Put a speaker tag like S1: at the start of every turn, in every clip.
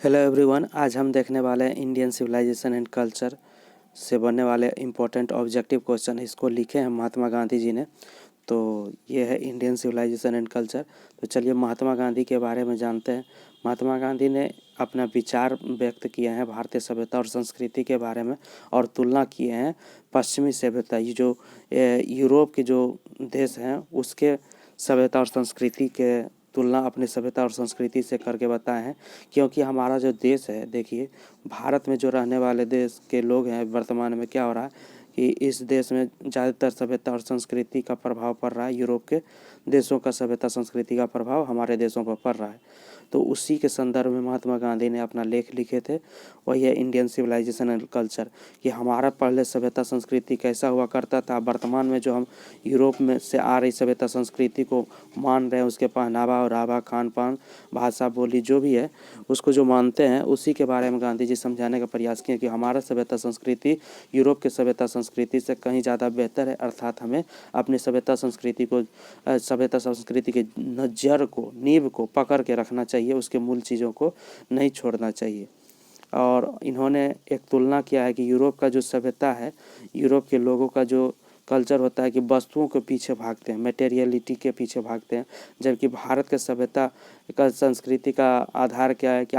S1: Hello everyone, आज हम देखने वाले हैं इंडियन सिविलाइजेशन एंड कल्चर से बनने वाले इम्पोर्टेंट ऑब्जेक्टिव क्वेश्चन। इसको लिखे हैं महात्मा गांधी जी ने। तो ये है इंडियन सिविलाइजेशन एंड कल्चर। तो चलिए महात्मा गांधी के बारे में जानते हैं। महात्मा गांधी ने अपना विचार व्यक्त किए हैं भारतीय सभ्यता और संस्कृति के बारे में, और तुलना किए हैं पश्चिमी सभ्यता, ये जो यूरोप के जो देश हैं उसके सभ्यता और संस्कृति के तुलना अपनी सभ्यता और संस्कृति से करके बताए हैं। क्योंकि हमारा जो देश है, देखिए भारत में जो रहने वाले देश के लोग हैं, वर्तमान में क्या हो रहा है कि इस देश में ज़्यादातर सभ्यता और संस्कृति का प्रभाव पड़ रहा है। यूरोप के देशों का सभ्यता संस्कृति का प्रभाव हमारे देशों पर पड़ रहा है। तो उसी के संदर्भ में महात्मा गांधी ने अपना लेख लिखे थे, वही है इंडियन सिविलाइजेशन एंड कल्चर। कि हमारा पहले सभ्यता संस्कृति कैसा हुआ करता था, वर्तमान में जो हम यूरोप में से आ रही सभ्यता संस्कृति को मान रहे हैं, उसके पहनावा और रावा, खान पान, भाषा, बोली जो भी है उसको जो मानते हैं, उसी के बारे में गांधी जी समझाने का प्रयास किए कि हमारा सभ्यता संस्कृति यूरोप के सभ्यता संस्कृति से कहीं ज़्यादा बेहतर है। अर्थात हमें अपनी सभ्यता संस्कृति के जड़ को, नींव को पकड़ के रखना चाहिए, उसके मूल चीज़ों को नहीं छोड़ना चाहिए। और इन्होंने एक तुलना किया है कि यूरोप का जो सभ्यता है, यूरोप के लोगों का जो कल्चर होता है कि वस्तुओं के पीछे भागते हैं, मटेरियलिटी के पीछे भागते हैं, जबकि भारत के सभ्यता का संस्कृति का आधार क्या है कि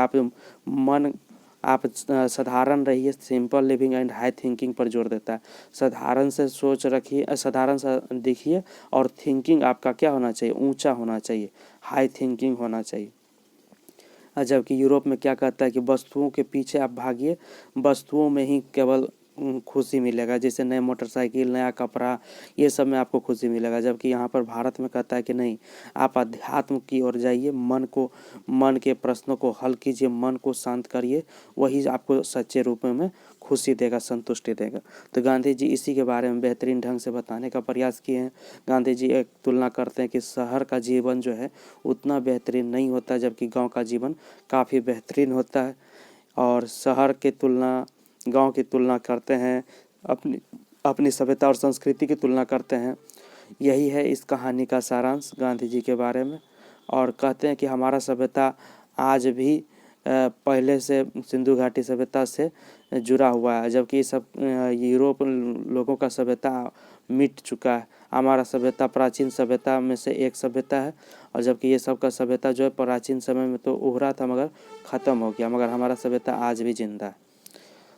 S1: आप साधारण रहिए, simple living and high thinking पर जोर देता है। साधारण से सोच रखिए, साधारण सा दिखिए, और थिंकिंग आपका क्या होना चाहिए, ऊंचा होना चाहिए, हाई थिंकिंग होना चाहिए। जबकि यूरोप में क्या कहता है कि वस्तुओं के पीछे आप भागिए, वस्तुओं में ही केवल खुशी मिलेगा, जैसे नए मोटरसाइकिल, नया कपड़ा, ये सब में आपको खुशी मिलेगा। जबकि यहाँ पर भारत में कहता है कि नहीं, आप अध्यात्म की ओर जाइए, मन के प्रश्नों को हल कीजिए, मन को शांत करिए, वही आपको सच्चे रूप में खुशी देगा, संतुष्टि देगा। तो गांधी जी इसी के बारे में बेहतरीन ढंग से बताने का प्रयास किए हैं। गांधी जी एक तुलना करते हैं कि शहर का जीवन जो है उतना बेहतरीन नहीं होता, जबकि गांव का जीवन काफ़ी बेहतरीन होता है। और शहर की तुलना, गांव की तुलना करते हैं, अपनी सभ्यता और संस्कृति की तुलना करते हैं। यही है इस कहानी का सारांश गांधी जी के बारे में। और कहते हैं कि हमारा सभ्यता आज भी पहले से सिंधु घाटी सभ्यता से जुड़ा हुआ है, जबकि सब यूरोप लोगों का सभ्यता मिट चुका है। हमारा सभ्यता प्राचीन सभ्यता में से एक सभ्यता है, और जबकि ये सब का सभ्यता जो है प्राचीन समय में तो उभरा था मगर ख़त्म हो गया, मगर हमारा सभ्यता आज भी जिंदा है।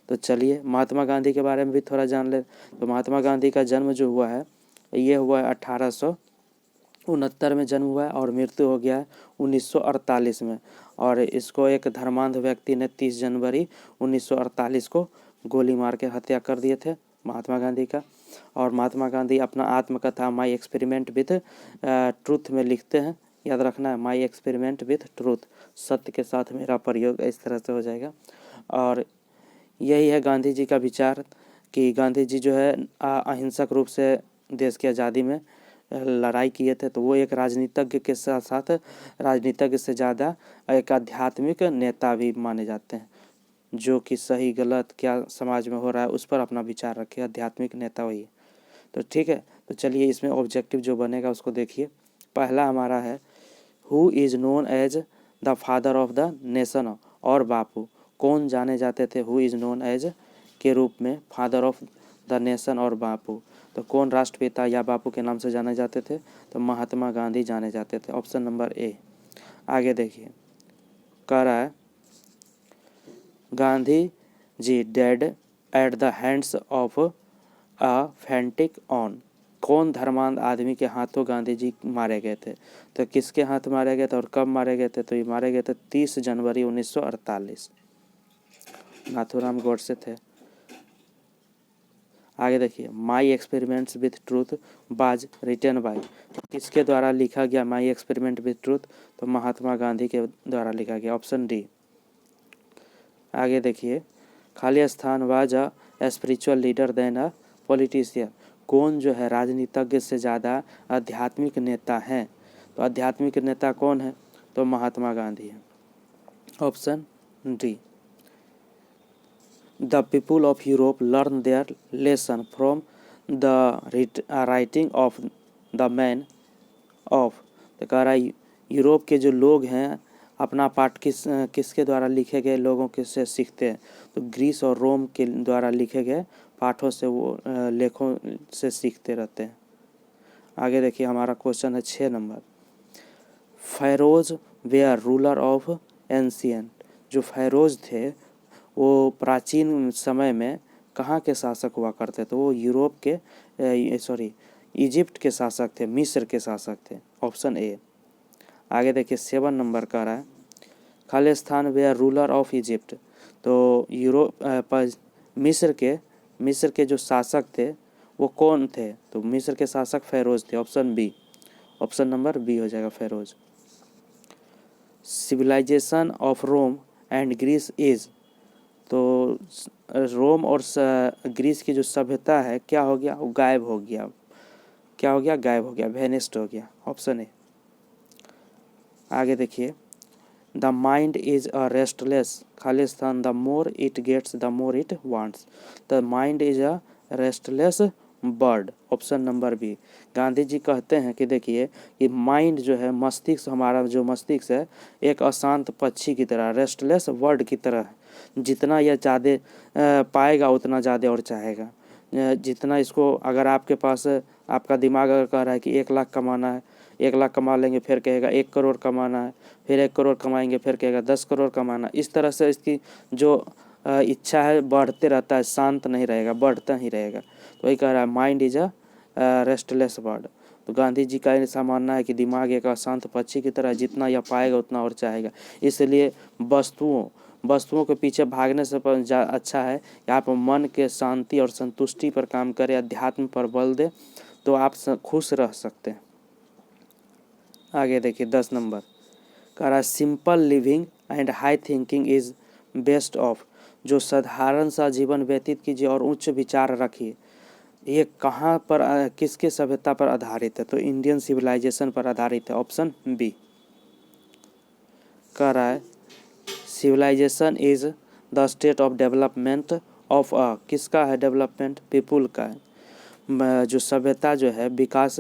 S1: तो चलिए महात्मा गांधी के बारे में भी थोड़ा जान ले। तो महात्मा गांधी का जन्म जो हुआ है, ये हुआ है 1869 में जन्म हुआ है, और मृत्यु हो गया है 1948 में। और इसको एक धर्मांध व्यक्ति ने 30 जनवरी 1948 को गोली मार के हत्या कर दिए थे, महात्मा गांधी का। और महात्मा गांधी अपना आत्मकथा माई एक्सपेरिमेंट विथ ट्रूथ में लिखते हैं, याद रखना है, माई एक्सपेरिमेंट विथ ट्रूथ, सत्य के साथ मेरा प्रयोग, इस तरह से हो जाएगा। और यही है गांधी जी का विचार कि गांधी जी जो है अहिंसक रूप से देश की आज़ादी में लड़ाई किए थे। तो वो एक राजनीतिज्ञ के साथ साथ राजनीतिज्ञ से ज़्यादा एक आध्यात्मिक नेता भी माने जाते हैं, जो कि सही गलत क्या समाज में हो रहा है उस पर अपना विचार रखे, आध्यात्मिक नेता वही है। तो ठीक है, तो चलिए इसमें ऑब्जेक्टिव जो बनेगा उसको देखिए। पहला हमारा है, who is known as the father of the nation, और बापू कौन जाने जाते थे हु इज़ नोन एज के रूप में, फादर ऑफ द नेशन और बापू। तो कौन राष्ट्रपिता या बापू के नाम से जाने जाते थे, तो महात्मा गांधी जाने जाते थे, ऑप्शन नंबर ए। आगे देखिए, कह रहा है Gandhi ji dead at the hands of a fanatic on, कौन धर्मांध आदमी के हाथों गांधी जी मारे गए थे। तो किसके हाथ मारे गए थे और कब मारे गए थे, तो ये मारे गए थे 30 जनवरी 1948, नाथूराम गोडसे थे। आगे देखिए, माई एक्सपेरिमेंट्स विथ ट्रूथ बाज रिटन बाय, किसके द्वारा लिखा गया माई एक्सपेरिमेंट विथ ट्रूथ, तो महात्मा गांधी के द्वारा लिखा गया, ऑप्शन डी। आगे देखिए, खाली स्थान was a spiritual leader then a politician, कौन जो है राजनीतिज्ञ से ज़्यादा आध्यात्मिक नेता हैं। तो आध्यात्मिक नेता कौन है, तो महात्मा गांधी है, option D. The people of Europe learn their lesson from the writing of the man of, तो कह रहा है यूरोप के जो लोग हैं अपना पाठ किसके द्वारा लिखे गए लोगों के से सीखते हैं, तो ग्रीस और रोम के द्वारा लिखे गए पाठों से वो लेखों से सीखते रहते हैं। आगे देखिए हमारा क्वेश्चन है 6 number. Pharaohs were ruler of ancient. जो फ़ैरोज़ थे वो प्राचीन समय में कहाँ के शासक हुआ करते, तो वो यूरोप के इजिप्ट के शासक थे, मिस्र के शासक थे, ऑप्शन ए। आगे देखिए 7 नंबर का रहा है खालिस्तान वेयर रूलर ऑफ इजिप्ट। तो मिस्र के जो शासक थे वो कौन थे, तो मिस्र के शासक फ़ैरोज़ थे, option B. Option number B हो जाएगा pharaohs. Civilisation of Rome and Greece is. तो रोम और ग्रीस की जो सभ्यता है क्या हो गया, वो गायब हो गया। क्या हो गया, गायब हो गया, वेनिस्ड हो गया, ऑप्शन ए। आगे देखिए the mind is a restless खालिस्तान the more it gets the more it wants. The mind is a restless bird, option number B. Gandhi ji कहते हैं कि देखिए कि माइंड जो है, मस्तिष्क, हमारा जो मस्तिष्क है एक अशांत पक्षी की तरह, रेस्टलेस बर्ड की तरह है। जितना यह ज़्यादा पाएगा उतना ज़्यादा और चाहेगा। जितना इसको, अगर आपके पास आपका दिमाग अगर कह रहा है कि 1 लाख कमाना है, 1 लाख कमा लेंगे, फिर कहेगा 1 करोड़ कमाना है, फिर 1 करोड़ कमाएंगे, फिर कहेगा 10 करोड़ कमाना। इस तरह से इसकी जो इच्छा है बढ़ते रहता है, शांत नहीं रहेगा, बढ़ता ही रहेगा। तो वही कह रहा है mind is a restless bird. तो गांधी जी का ऐसा मानना है कि दिमाग एक अशांत पक्षी की तरह, जितना यह पाएगा उतना और चाहेगा। इसलिए वस्तुओं के पीछे भागने से अच्छा है कि आप मन के शांति और संतुष्टि पर काम करें, अध्यात्म पर बल दें, तो आप खुश रह सकते हैं। आगे देखिए 10 नंबर कह रहा है simple living and high thinking is best of. जो साधारण सा जीवन व्यतीत कीजिए और उच्च विचार रखिए। ये कहाँ पर, किसके सभ्यता पर आधारित है, तो इंडियन सिविलाइजेशन पर आधारित है, ऑप्शन बी। कह रहा है civilisation is the state of development of किसका है डेवलपमेंट, पीपुल का है। जो सभ्यता जो है विकास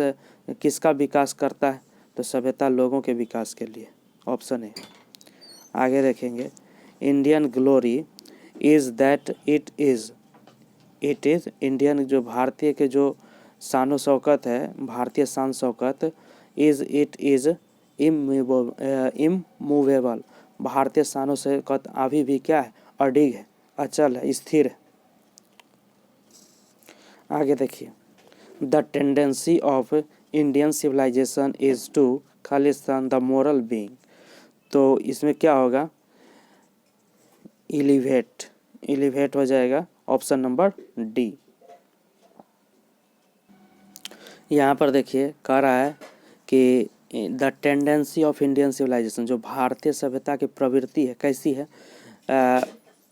S1: किसका विकास करता है, तो सभ्यता लोगों के विकास के लिए, ऑप्शन है। आगे देखेंगे Indian glory is that it is Indian, जो भारतीय के जो शान शौकत है, भारतीय शान शौकत इट इज़ इमूवेबल। भारतीय शान शौकत अभी भी क्या है, अडिग है, अचल है, स्थिर है। आगे देखिए the tendency of Indian civilisation is to खालिस्तान द मोरल बीइंग। तो इसमें क्या होगा, इलिवेट हो जाएगा, ऑप्शन नंबर डी। यहाँ पर देखिए कह रहा है कि the tendency of Indian civilisation, जो भारतीय सभ्यता की प्रवृत्ति है कैसी है,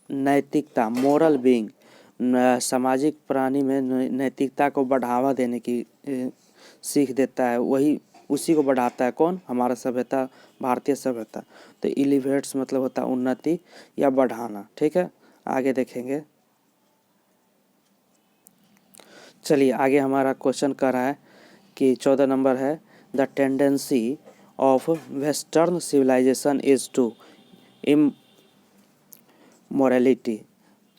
S1: नैतिकता, मोरल बीइंग, सामाजिक प्राणी में नैतिकता को बढ़ावा देने की सीख देता है, वही उसी को बढ़ाता है कौन, हमारा सभ्यता, भारतीय सभ्यता। तो एलिवेट्स मतलब होता है उन्नति या बढ़ाना, ठीक है। आगे देखेंगे, चलिए आगे हमारा क्वेश्चन कर रहा है कि 14 नंबर है the tendency of western civilisation is to immorality.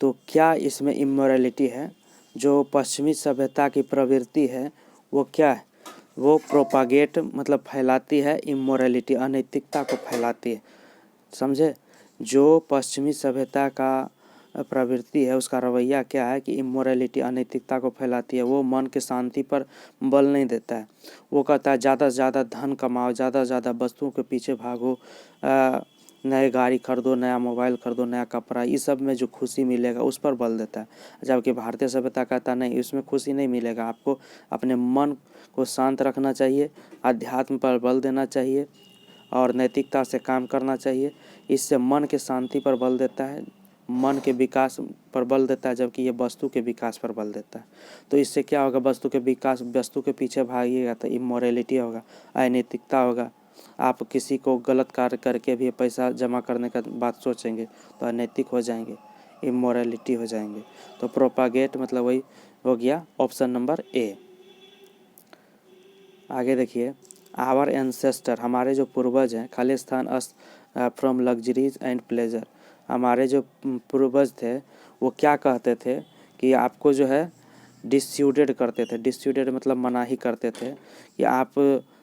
S1: तो क्या इसमें इमोरलिटी है, जो पश्चिमी सभ्यता की प्रवृत्ति है वो क्या है, वो प्रोपागेट मतलब फैलाती है, इमोरलिटी अनैतिकता को फैलाती है, समझे। जो पश्चिमी सभ्यता का प्रवृत्ति है उसका रवैया क्या है कि इमोरलिटी अनैतिकता को फैलाती है। वो मन के शांति पर बल नहीं देता है। वो कहता है ज़्यादा से ज़्यादा धन कमाओ, ज़्यादा से ज़्यादा वस्तुओं के पीछे भागो, नए गाड़ी खरीदो, नया मोबाइल खरीदो, नया कपड़ा, इस सब में जो खुशी मिलेगा उस पर बल देता है। जबकि भारतीय सभ्यता कहता नहीं, इसमें खुशी नहीं मिलेगा, आपको अपने मन को शांत रखना चाहिए, अध्यात्म पर बल देना चाहिए और नैतिकता से काम करना चाहिए। इससे मन के शांति पर बल देता है, मन के विकास पर बल देता है, जबकि ये वस्तु के विकास पर बल देता है। तो इससे क्या होगा, वस्तु के विकास, वस्तु के पीछे भागिएगा तो इमोरलिटी होगा, अनैतिकता होगा। आप किसी को गलत कार्य करके भी पैसा जमा करने का बात सोचेंगे तो अनैतिक हो जाएंगे, इमोरलिटी हो जाएंगे। तो प्रोपागेट मतलब वही हो गया, ऑप्शन नंबर ए। आगे देखिए आवर एंसेस्टर, हमारे जो पूर्वज हैं, Khalistan from luxuries and pleasure. हमारे जो पूर्वज थे वो क्या कहते थे कि आपको जो है डिस्यूडेड करते थे। डिस्यूडेड मतलब मनाही करते थे कि आप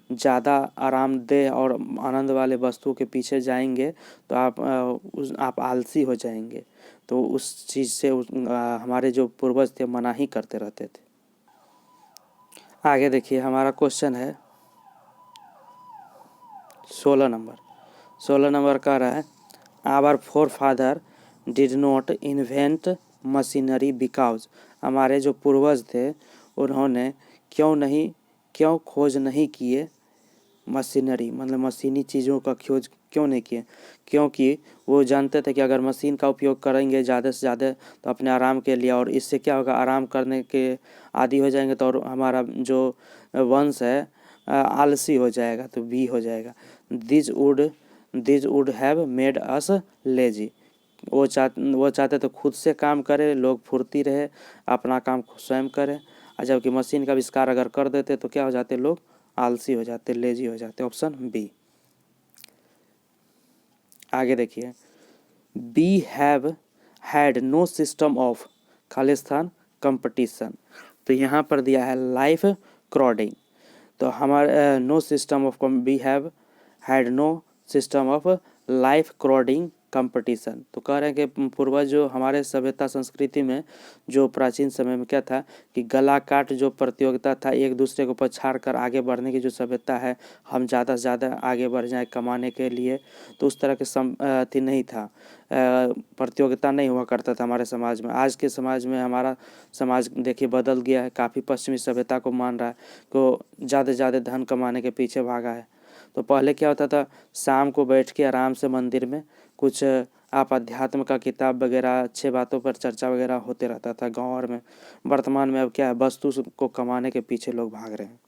S1: ज़्यादा आरामदेह और आनंद वाले वस्तुओं के पीछे जाएंगे तो आप आलसी हो जाएंगे। तो उस चीज़ से हमारे जो पूर्वज थे मनाही करते रहते थे। आगे देखिए हमारा क्वेश्चन है 16 नंबर। 16 नंबर कह रहा है our forefather did not invent machinery because. हमारे जो पूर्वज थे उन्होंने क्यों खोज नहीं किए मशीनरी, मतलब मशीनी चीज़ों का खोज क्यों नहीं किए? क्योंकि वो जानते थे कि अगर मशीन का उपयोग करेंगे ज़्यादा से ज़्यादा तो अपने आराम के लिए, और इससे क्या होगा, आराम करने के आदी हो जाएंगे तो और हमारा जो वंश है आलसी हो जाएगा, तो बी हो जाएगा। This would have made us lazy. वो चाहते तो खुद से काम करे, लोग फुर्ती रहे, अपना काम स्वयं करें। और जबकि मशीन का आविष्कार अगर कर देते तो क्या हो जाते, लोग आलसी हो जाते, लेजी हो जाते। Option B. आगे देखिए we have had no system of खालिस्तान कंपटीशन। तो यहाँ पर दिया है लाइफ क्रॉडिंग। तो हमारे no system of we have had no system of life crowding competition. तो कह रहे हैं कि पूर्वज जो हमारे सभ्यता संस्कृति में जो प्राचीन समय में क्या था कि गला काट जो प्रतियोगिता था, एक दूसरे को पछाड़ कर आगे बढ़ने की जो सभ्यता है, हम ज़्यादा से ज़्यादा आगे बढ़ जाएं कमाने के लिए, तो उस तरह के नहीं था, प्रतियोगिता नहीं हुआ करता था हमारे समाज में। आज के समाज में हमारा समाज देखिए बदल गया है, काफ़ी पश्चिमी सभ्यता को मान रहा है, को ज़्यादा से ज़्यादा धन कमाने के पीछे भागा है। तो पहले क्या होता था, शाम को बैठ के आराम से मंदिर में कुछ आप अध्यात्म का किताब वगैरह अच्छे बातों पर चर्चा वगैरह होते रहता था गाँव और में। वर्तमान में अब क्या है, वस्तु को कमाने के पीछे लोग भाग रहे हैं।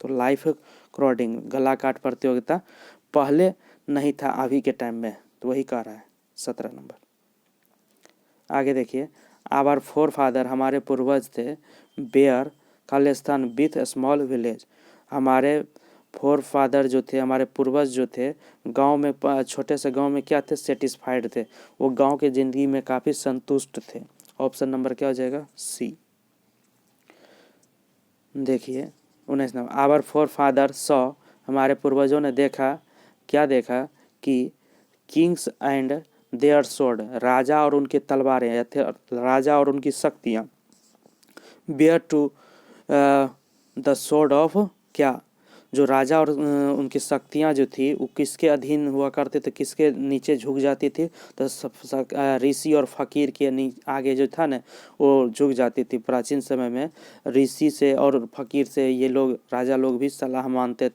S1: तो लाइफ क्रॉडिंग गला काट प्रतियोगिता पहले नहीं था, अभी के टाइम में, तो वही कह रहा है 17 नंबर। आगे देखिए आवर फोर फादर हमारे पूर्वज थे बेयर खालिस्तान विथ स्मॉल विलेज। हमारे फोर फादर जो थे, हमारे पूर्वज जो थे, गांव में छोटे से गांव में क्या थे, सेटिस्फाइड थे, वो गांव के ज़िंदगी में काफ़ी संतुष्ट थे। ऑप्शन नंबर क्या हो जाएगा, सी। देखिए 19 number our forefather saw. हमारे पूर्वजों ने देखा, क्या देखा कि किंग्स एंड देयर स्वॉर्ड, राजा और उनकी तलवारें या राजा और उनकी शक्तियाँ, were to the sword of, क्या, जो राजा और उनकी शक्तियाँ जो थी वो किसके अधीन हुआ करते थे, किसके नीचे झुक जाती थी, तो ऋषि और फकीर के आगे जो था ना वो झुक जाती थी। प्राचीन समय में ऋषि से और फकीर से ये लोग, राजा लोग भी सलाह मांगते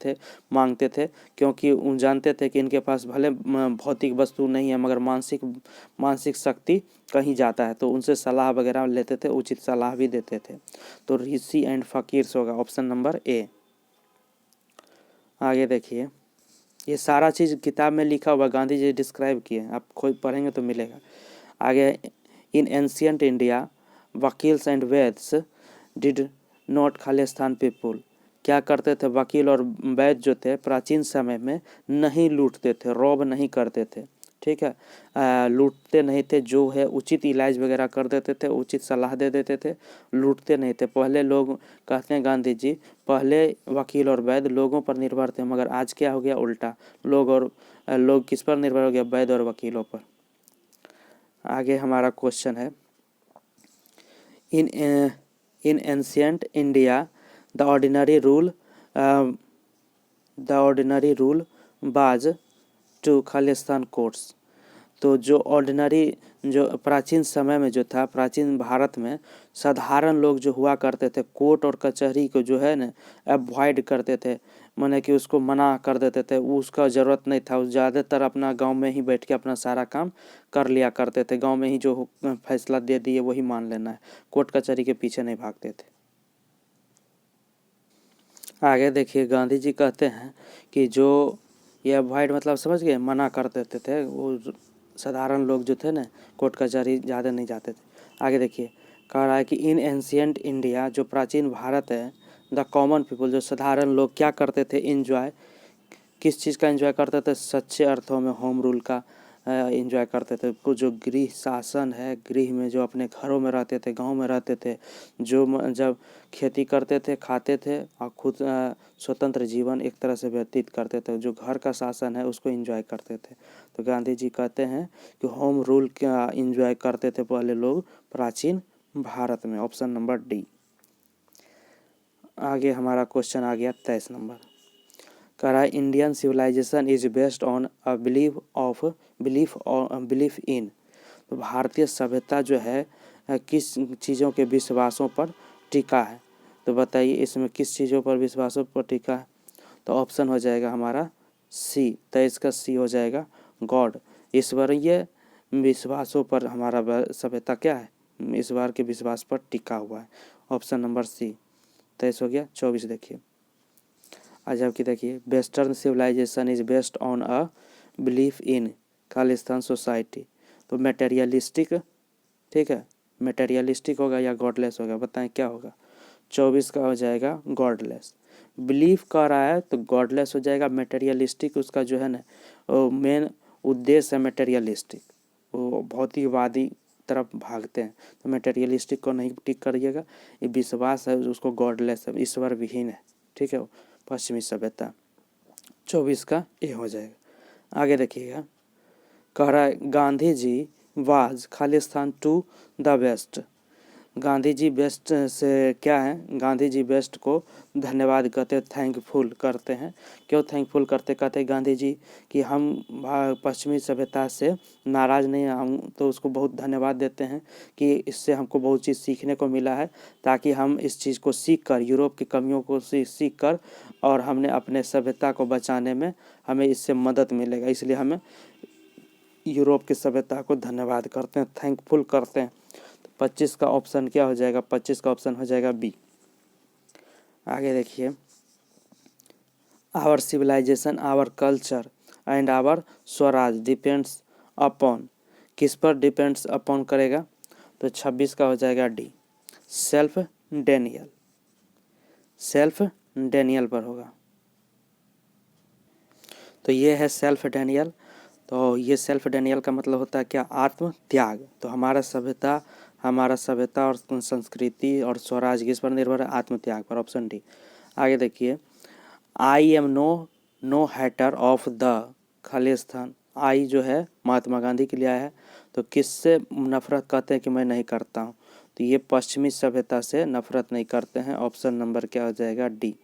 S1: थे, क्योंकि उन जानते थे कि इनके पास भले भौतिक वस्तु नहीं है मगर मानसिक शक्ति कहीं जाता है, तो उनसे सलाह वगैरह लेते थे, उचित सलाह भी देते थे। तो ऋषि एंड फकीर होगा ऑप्शन नंबर ए। आगे देखिए ये सारा चीज़ किताब में लिखा हुआ, गांधी जी डिस्क्राइब किए, आप खुद पढ़ेंगे तो मिलेगा। आगे in ancient India vakils and vaids did not खालिस्तान पीपुल। क्या करते थे, वकील और वैद्य जो थे प्राचीन समय में नहीं लूटते थे, रॉब नहीं करते थे, ठीक है, लूटते नहीं थे, जो है उचित इलाज वगैरह कर देते थे, उचित सलाह दे देते थे, लूटते नहीं थे। पहले लोग, कहते हैं गांधी जी, पहले वकील और वैद्य लोगों पर निर्भर थे, मगर आज क्या हो गया, उल्टा, लोग किस पर निर्भर हो गया, वैद्य और वकीलों पर। आगे हमारा क्वेश्चन है इन ancient India the ordinary rule बाज टू खालिस्तान कोर्ट्स। तो जो प्राचीन समय में जो था, प्राचीन भारत में साधारण लोग जो हुआ करते थे, कोर्ट और कचहरी को जो है ना अवॉइड करते थे, माने कि उसको मना कर देते थे, उसका ज़रूरत नहीं था, ज़्यादातर अपना गांव में ही बैठ के अपना सारा काम कर लिया करते थे, गांव में ही जो फैसला दे दिए वही मान लेना है, कोर्ट कचहरी के पीछे नहीं भागते थे। आगे देखिए गांधी जी कहते हैं कि जो ये अवॉइड मतलब समझ गए, मना कर देते थे, वो साधारण लोग जो थे ना कोर्ट कचहरी ज़्यादा नहीं जाते थे। आगे देखिए कह रहा है कि इन एंशियंट इंडिया, जो प्राचीन भारत है, द कॉमन पीपल, जो साधारण लोग क्या करते थे, इन्जॉय किस चीज़ का एंजॉय करते थे? सच्चे अर्थों में होम रूल का एंजॉय करते थे। को जो गृह शासन है, गृह में जो अपने घरों में रहते थे, गांव में रहते थे, जो जब खेती करते थे, खाते थे और खुद स्वतंत्र जीवन एक तरह से व्यतीत करते थे, जो घर का शासन है उसको एंजॉय करते थे। तो गांधी जी कहते हैं कि होम रूल का एंजॉय करते थे पहले लोग प्राचीन भारत में। Option number D. आगे हमारा क्वेश्चन आ गया 23 नंबर। कह रहा है Indian civilisation is based on a belief in. तो भारतीय सभ्यता जो है किस चीज़ों के विश्वासों पर टिका है? तो बताइए इसमें किस चीज़ों पर विश्वासों पर टिका है? तो ऑप्शन हो जाएगा हमारा सी। तो इसका सी हो जाएगा गॉड। ईश्वरीय विश्वासों पर हमारा सभ्यता क्या है? ईश्वर के विश्वास पर टिका हुआ है। Option number C. 23 हो गया। 24 देखिए। आज आपकी देखिए western civilisation is based on a belief in खालिस्तान सोसाइटी। तो मेटेरियलिस्टिक, ठीक है, मेटेरियलिस्टिक होगा या गॉडलेस होगा? बताएं क्या होगा? 24 का हो जाएगा गॉडलेस। बिलीफ कर रहा है तो गॉडलेस हो जाएगा। मेटेरियलिस्टिक उसका जो है ना मेन उद्देश्य है मेटेरियलिस्टिक, वो भौतिकवादी तरफ भागते हैं। तो मेटेरियलिस्टिक को नहीं टिक करिएगा। ये विश्वास है उसको गॉडलेस है, ईश्वर विहीन है, ठीक है, पश्चिमी सभ्यता। 24 का ये हो जाएगा। आगे देखिएगा। कह रहा है गांधी जी वाज खालिस्तान to the west. Gandhi ji west से क्या है? गांधी जी बेस्ट को धन्यवाद कहते, थैंकफुल करते हैं। क्यों थैंकफुल करते? कहते गांधी जी कि हम पश्चिमी सभ्यता से नाराज़ नहीं हैं, हम तो उसको बहुत धन्यवाद देते हैं कि इससे हमको बहुत चीज़ सीखने को मिला है, ताकि हम इस चीज़ को सीख कर, यूरोप की कमियों को सीख कर, और हमने अपने सभ्यता को बचाने में हमें इससे मदद मिलेगा, इसलिए हमें यूरोप की सभ्यता को धन्यवाद करते हैं, थैंकफुल करते हैं। 25 का ऑप्शन क्या हो जाएगा? 25 का ऑप्शन हो जाएगा बी। आगे देखिए। Our civilisation, our culture and our swaraj depends upon. किस पर डिपेंड्स अपॉन करेगा? तो 26 का हो जाएगा D, self Daniel. Self Daniel पर होगा। तो ये है सेल्फ डेनियल। तो ये सेल्फ डेनियल का मतलब होता है क्या? आत्म त्याग। तो हमारा सभ्यता और संस्कृति और स्वराज किस पर निर्भर है? आत्म त्याग पर। Option D. आगे देखिए। I am no hater of the खालिस्तान। आई जो है महात्मा गांधी के लिए आया है। तो किससे नफरत कहते हैं कि मैं नहीं करता हूँ? तो ये पश्चिमी सभ्यता से नफरत नहीं करते हैं। ऑप्शन नंबर क्या हो जाएगा? डी।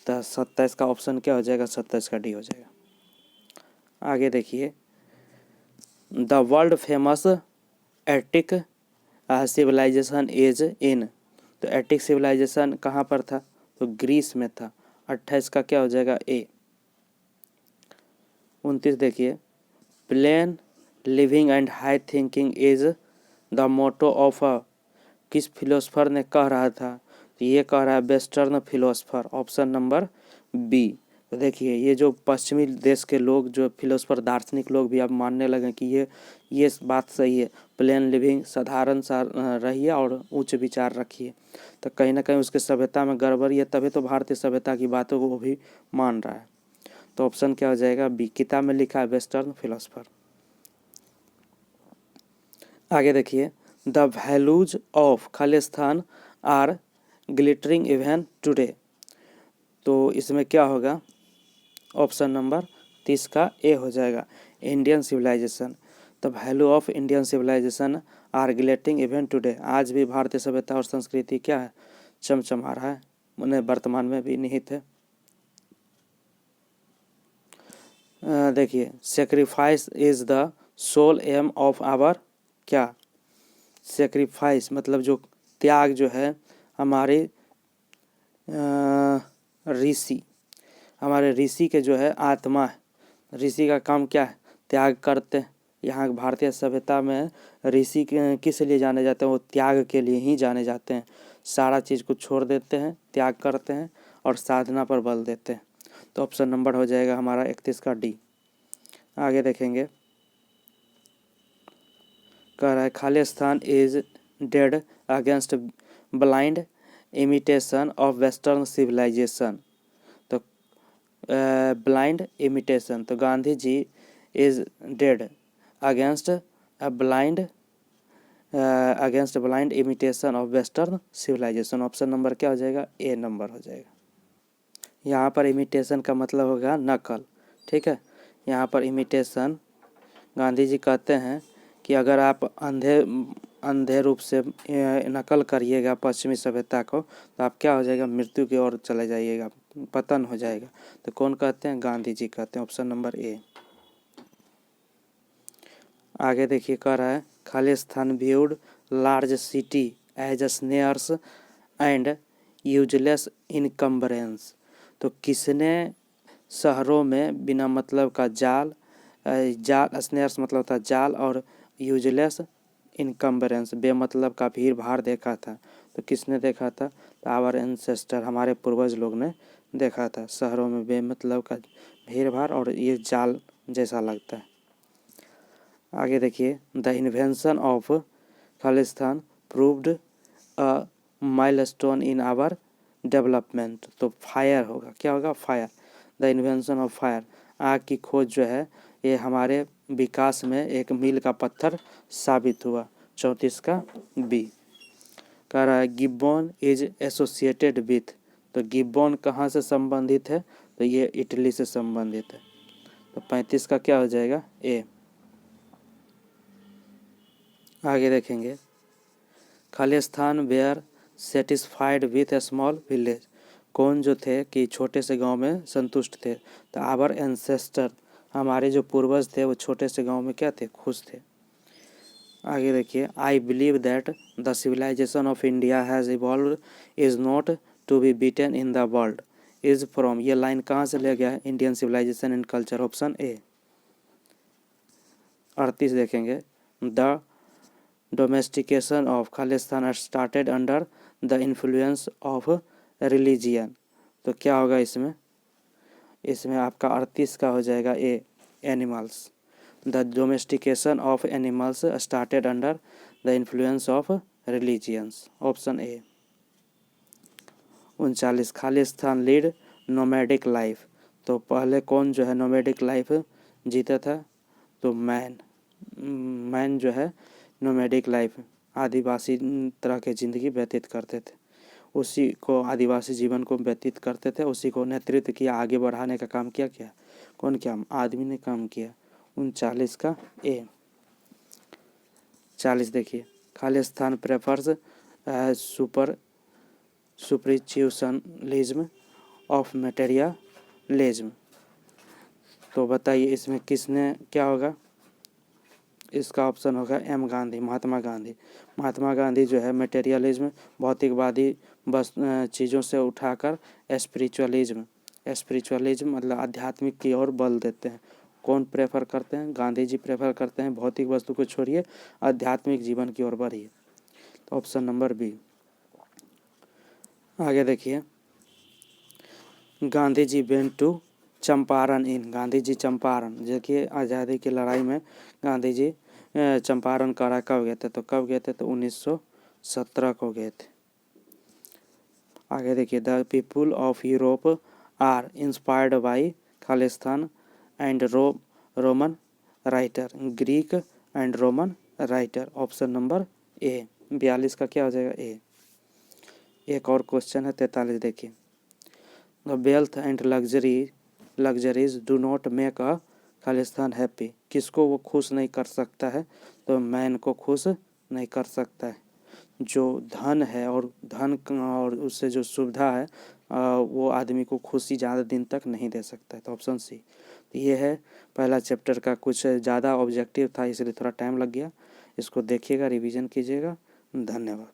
S1: तो 27 का ऑप्शन क्या हो जाएगा? 27 का डी हो जाएगा। आगे देखिए। The world famous Attic civilisation is in. तो एटिक सिविलाइजेशन कहाँ पर था? तो ग्रीस में था। 28 का क्या हो जाएगा? ए। 29 देखिए। Plain living and high thinking is the motto of a. किस फिलोसफर ने कह रहा था? तो ये कह रहा है western philosopher. Option number B. तो देखिए ये जो पश्चिमी देश के लोग, जो फिलोसफर दार्शनिक लोग भी अब मानने लगे कि ये बात सही है, प्लेन लिविंग, साधारण सा रहिए और उच्च विचार रखिए। तो कहीं ना कहीं उसके सभ्यता में गड़बड़ी है, तभी तो भारतीय सभ्यता की बातों को वो भी मान रहा है। तो ऑप्शन क्या हो जाएगा? बी। किताब में लिखा है वेस्टर्न फिलोसफर। आगे देखिए। द वैल्यूज ऑफ खालिस्तान आर ग्लिटरिंग इवन टुडे। तो इसमें क्या होगा? ऑप्शन नंबर 30 का ए हो जाएगा, Indian civilisation. The value of Indian civilisation are glittering even today. आज भी भारतीय सभ्यता और संस्कृति क्या है? चमचमा रहा है, उन्हें वर्तमान में भी निहित है। देखिए। Sacrifice is the sole aim of our. क्या? सेक्रीफाइस मतलब जो त्याग जो है हमारे ऋषि, हमारे ऋषि के जो है आत्मा है। ऋषि का काम क्या है? त्याग करते हैं। यहाँ भारतीय सभ्यता में ऋषि किस लिए जाने जाते हैं? वो त्याग के लिए ही जाने जाते हैं। सारा चीज़ को छोड़ देते हैं, त्याग करते हैं और साधना पर बल देते हैं। तो ऑप्शन नंबर हो जाएगा हमारा 31 का डी। आगे देखेंगे। कह रहा है खालिस्तान is dead against blind imitation of western civilisation. तो ब्लाइंड इमिटेशन, तो Gandhi ji is dead against blind imitation of western civilisation. Option number क्या हो जाएगा, ए नंबर हो जाएगा। यहाँ पर इमिटेशन का मतलब होगा नकल, ठीक है। यहाँ पर इमिटेशन गांधी जी कहते हैं कि अगर आप अंधे रूप से नकल करिएगा पश्चिमी सभ्यता को, तो आप क्या हो जाएगा, मृत्यु की ओर चले जाइएगा, पतन हो जाएगा। तो कौन कहते हैं, गांधी जी कहते हैं। Option number A. आगे देखिए, कह रहा है खालिस्तान viewed large city as a snares and useless encumbrance. तो किसने शहरों में बिना मतलब का जाल स्नेयर्स मतलब था जाल, और यूजलेस इनकम्बरेंस बेमतलब का भीड़ भाड़ देखा था। तो किसने देखा था, तो आवर एंसेस्टर हमारे पूर्वज लोग ने देखा था। शहरों में बेमतलब का भीड़ भाड़ और ये जाल जैसा लगता है। आगे देखिए, द इन्वेंशन ऑफ खालिस्तान proved a milestone in our development. तो फायर होगा, क्या होगा, fire. The invention of fire, आग की खोज जो है ये हमारे विकास में एक मील का पत्थर साबित हुआ। 34 का बी। कह रहा है गिब्बन इज एसोसिएटेड विथ। तो गिब्बन कहाँ से संबंधित है, तो ये इटली से संबंधित है। तो 35 का क्या हो जाएगा, ए। आगे देखेंगे, खालिस्तान were satisfied with a small village. कौन जो थे कि छोटे से गांव में संतुष्ट थे, तो आवर एंसेस्टर हमारे जो पूर्वज थे वो छोटे से गांव में क्या थे, खुश थे। आगे देखिए, I believe that the civilisation of India has evolve is not to be beaten in the world is from. ये लाइन कहाँ से लिया गया है, Indian civilisation and culture. Option A. 38 देखेंगे, द डोमेस्टिकेशन ऑफ खालिस्तान started under the influence of religion. तो क्या होगा इसमें आपका 38 का हो जाएगा A, animals. The domestication of animals started under the influence of religions. Option A. 39, Khalistan lead nomadic life. तो पहले कौन जो है नोमैडिक लाइफ जीता था, तो मैन जो है नोमैडिक लाइफ आदिवासी तरह के ज़िंदगी व्यतीत करते थे, उसी को आदिवासी जीवन को व्यतीत करते थे, उसी को नेतृत्व किया, आगे बढ़ाने का काम किया कौन किया, आदमी ने काम किया। 39 का ए। 40 देखिए, खालिस्तान प्रेफर्स सुपरिच्यूशनलिज्म ऑफ मटेरियलिज्म। तो बताइए इसमें किसने क्या होगा, इसका ऑप्शन होगा एम, गांधी, महात्मा गांधी। महात्मा गांधी जो है मटेरियलिज्म भौतिकवादी बस चीज़ों से उठाकर स्पिरिचुअलिज्म मतलब आध्यात्मिक की ओर बल देते हैं। कौन प्रेफर करते हैं, गांधी जी प्रेफर करते हैं भौतिक वस्तु को छोड़िए, आध्यात्मिक जीवन की ओर बढ़िए। तो ऑप्शन नंबर बी। आगे देखिए, Gandhi ji went to Champaran in. Gandhi ji Champaran, देखिए आज़ादी की लड़ाई में गांधी जी चंपारण कारा कब गए थे, तो कब गए थे, तो 1917 को गए थे। आगे देखिए, the people of Europe are inspired by खालिस्तान and Roman writer, Greek and Roman writer. Option number A. 42 का क्या हो जाएगा, ए। एक और क्वेश्चन है 43 देखिए, the wealth and luxuries do not make a Khalistan happy. किसको वो खुश नहीं कर सकता है, तो मैन को खुश नहीं कर सकता है। जो धन है और उससे जो सुविधा है वो आदमी को खुशी ज़्यादा दिन तक नहीं दे सकता है। तो ऑप्शन सी। तो ये है पहला चैप्टर का, कुछ ज़्यादा ऑब्जेक्टिव था इसलिए थोड़ा टाइम लग गया। इसको देखिएगा, रिवीजन कीजिएगा। धन्यवाद।